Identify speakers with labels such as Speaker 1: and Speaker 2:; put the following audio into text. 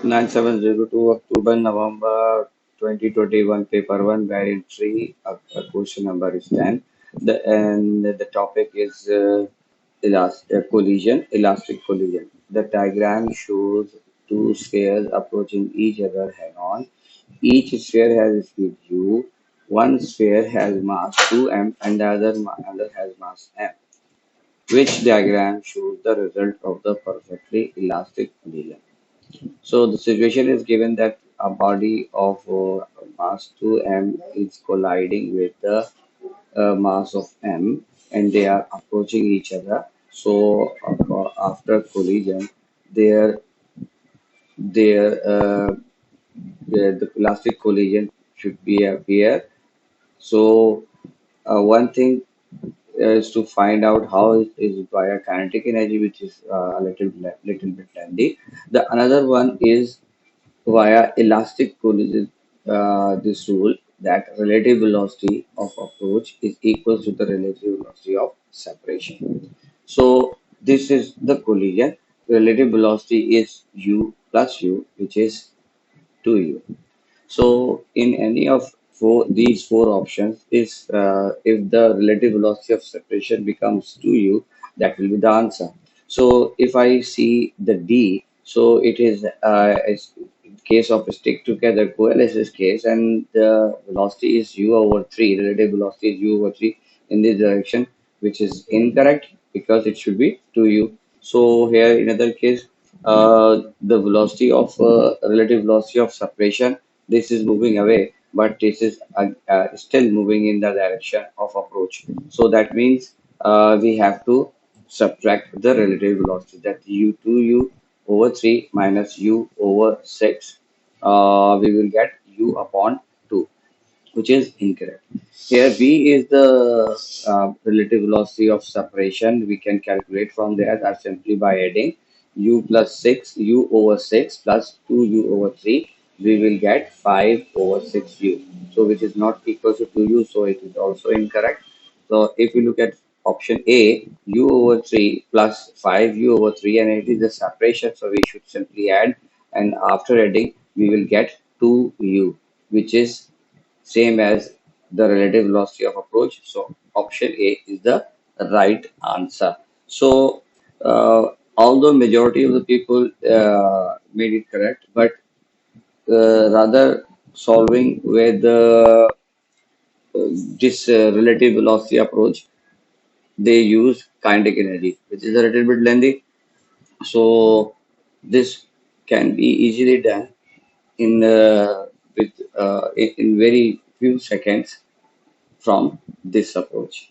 Speaker 1: 9702 October November 2021 paper 1 variant 3 question number is 10 the topic is elastic collision. The diagram shows two spheres approaching each other head on. Each sphere has speed u. One sphere has mass 2m and the other has mass m. Which diagram shows the result of the perfectly elastic collision? So the situation is given that a body of mass 2m is colliding with the mass of m, and they are approaching each other. So after collision, their the elastic collision should be appear. So one thing is to find out how it is via kinetic energy, which is little bit lengthy. The another one is via elastic collision, this rule that relative velocity of approach is equal to the relative velocity of separation. So this is the collision. Relative velocity is u plus u, which is 2u. So in any of these four options, if the relative velocity of separation becomes 2u, that will be the answer. So if I see the D, so it is in case of a stick together coalesces case, and the velocity is u over 3, relative velocity is u over 3 in this direction, which is incorrect because it should be 2u. So here in other case, the velocity of relative velocity of separation, this is moving away, but this is still moving in the direction of approach. So that means we have to subtract the relative velocity, that u2u over 3 minus u over 6. We will get u upon 2, which is incorrect. Here v is the relative velocity of separation. We can calculate from there that simply by adding u plus 6, u over 6 plus 2u over 3, we will get 5 over 6u. So which is not equal to 2u, so it is also incorrect. So if you look at option A, u over 3 plus 5u over 3, and it is the separation, so we should simply add, and after adding, we will get 2u, which is same as the relative velocity of approach. So option A is the right answer. So although majority of the people made it correct, but rather solving with this relative velocity approach, they use kinetic energy, which is a little bit lengthy. So this can be easily done in in very few seconds from this approach.